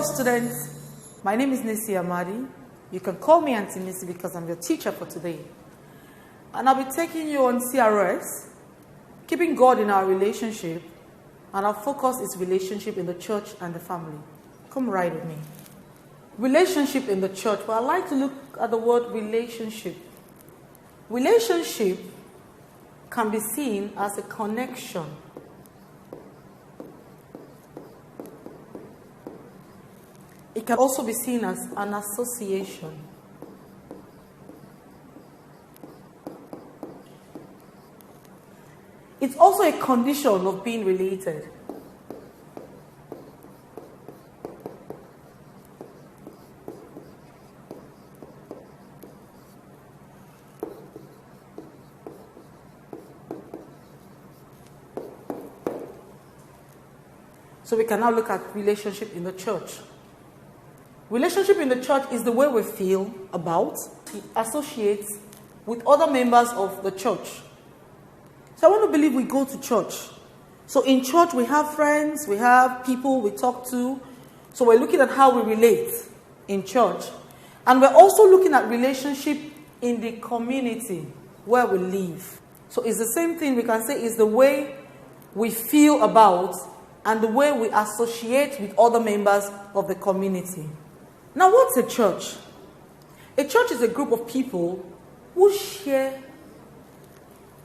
Hello students, my name is Nissi Amadi. You can call me Auntie Nissi because I'm your teacher for today. And I'll be taking you on CRS, keeping God in our relationship, and our focus is relationship in the church and the family. Come right with me. Relationship in the church. Well, I like to look at the word relationship. Relationship can be seen as a connection. It can also be seen as an association. It's also a condition of being related. So we can now look at relationship in the church. Relationship in the church is the way we feel about, associate with other members of the church. So I want to believe we go to church. So in church we have friends, we have people we talk to. So we're looking at how we relate in church. And we're also looking at relationship in the community where we live. So it's the same thing we can say is the way we feel about and the way we associate with other members of the community. Now, what's a church? A church is a group of people who share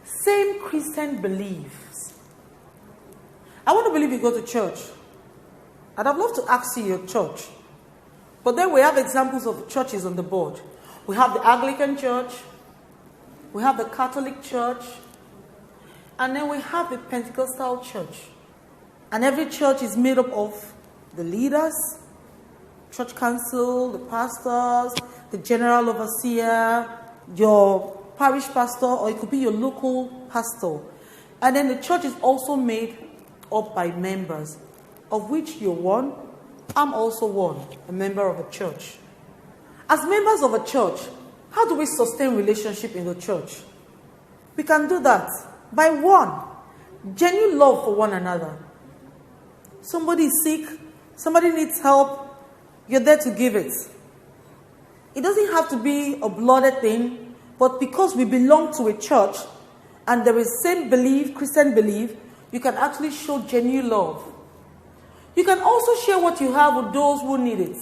same Christian beliefs. I want to believe you go to church. And I'd love to ask you your church. But then we have examples of churches on the board. We have the Anglican church. We have the Catholic church. And then we have the Pentecostal church. And every church is made up of the leaders, church council, the pastors, the general overseer, your parish pastor, or it could be your local pastor. And then the church is also made up by members, of which you're one. I'm also one, a member of a church. As members of a church, how do we sustain relationship in the church? We can do that by one, genuine love for one another. Somebody is sick, somebody needs help, you're there to give it. It doesn't have to be a blooded thing, but because we belong to a church and there is same belief, Christian belief, you can actually show genuine love. You can also share what you have with those who need it.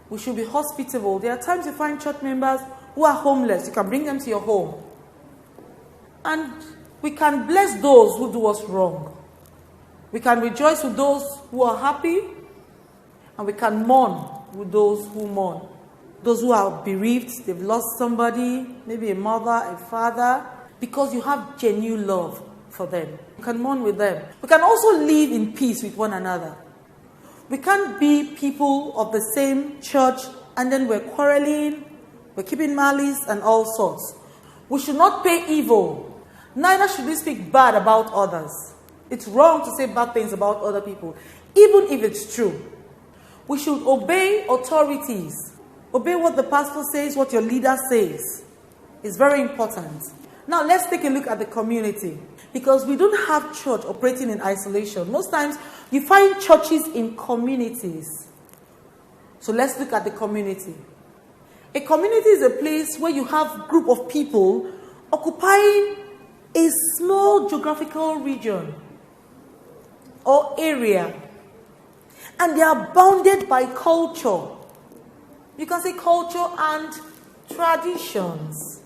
We should be hospitable. There are times you find church members who are homeless. You can bring them to your home. And we can bless those who do us wrong. We can rejoice with those who are happy. And we can mourn with those who mourn. Those who are bereaved, they've lost somebody, maybe a mother, a father, because you have genuine love for them. You can mourn with them. We can also live in peace with one another. We can't be people of the same church and then we're quarreling, we're keeping malice and all sorts. We should not pay evil. Neither should we speak bad about others. It's wrong to say bad things about other people, even if it's true. We should obey authorities. Obey what the pastor says, what your leader says. It's very important. Now let's take a look at the community. Because we don't have church operating in isolation. Most times you find churches in communities. So let's look at the community. A community is a place where you have a group of people occupying a small geographical region or area. And they are bounded by culture. You can say culture and traditions.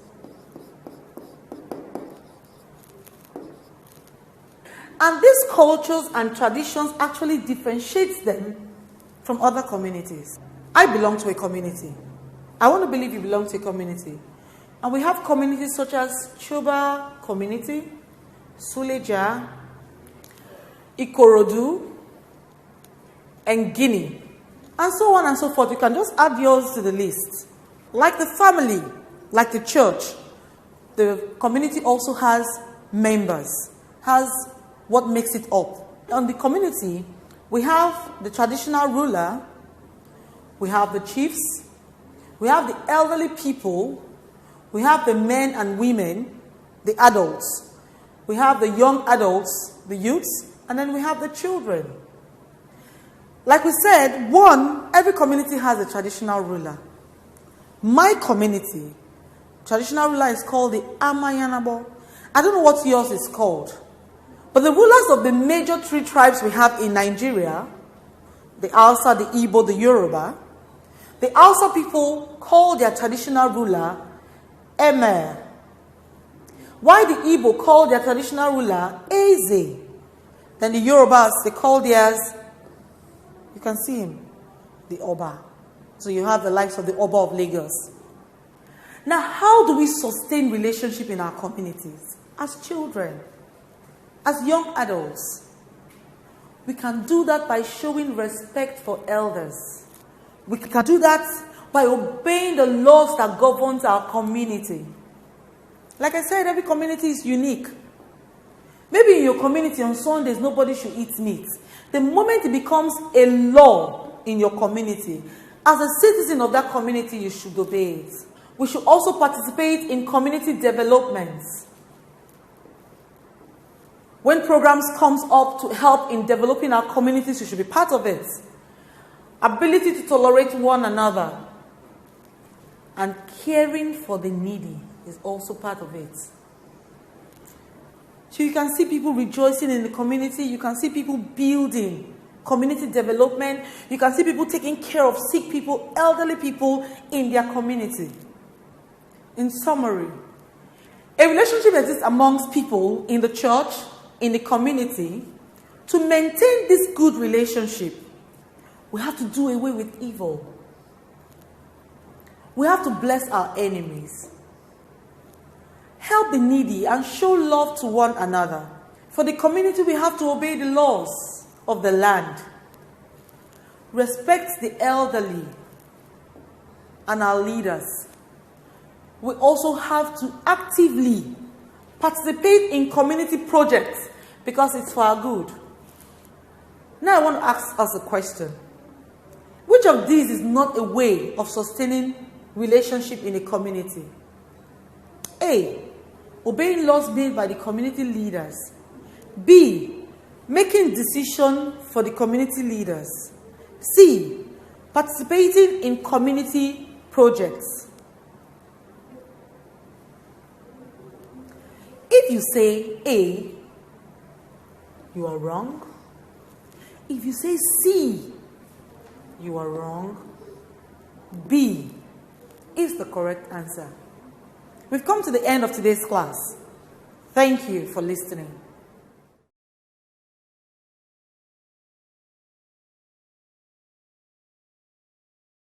And these cultures and traditions actually differentiates them from other communities. I belong to a community. I want to believe you belong to a community. And we have communities such as Chuba community, Suleja, Ikorodu, and Guinea, and so on and so forth. You can just add yours to the list. Like the family, like the church, the community also has members, has what makes it up. On the community, we have the traditional ruler, we have the chiefs, we have the elderly people, we have the men and women, the adults, we have the young adults, the youths, and then we have the children. Like we said, one, every community has a traditional ruler. My community, traditional ruler is called the Amayanabo. I don't know what yours is called. But the rulers of the major three tribes we have in Nigeria, the Hausa, the Igbo, the Yoruba, the Hausa people call their traditional ruler Emir. While the Igbo call their traditional ruler Eze. Then the Yorubas, they call theirs, you can see him, the Oba. So you have the likes of the Oba of Lagos. Now, how do we sustain relationship in our communities? As children, as young adults, we can do that by showing respect for elders. We can do that by obeying the laws that govern our community. Like I said, every community is unique. Maybe in your community on Sundays, nobody should eat meat. The moment it becomes a law in your community, as a citizen of that community, you should obey it. We should also participate in community developments. When programs comes up to help in developing our communities, you should be part of it. Ability to tolerate one another and caring for the needy is also part of it. So you can see people rejoicing in the community. You can see people building community development. You can see people taking care of sick people, elderly people in their community. In summary, a relationship exists amongst people in the church, in the community. To maintain this good relationship, we have to do away with evil. We have to bless our enemies. Help the needy and show love to one another. For the community, we have to obey the laws of the land. Respect the elderly and our leaders. We also have to actively participate in community projects because it's for our good. Now I want to ask us a question. Which of these is not a way of sustaining relationship in a community? A, obeying laws made by the community leaders. B, making decisions for the community leaders. C, participating in community projects. If you say A, you are wrong. If you say C, you are wrong. B is the correct answer. We've come to the end of today's class. Thank you for listening.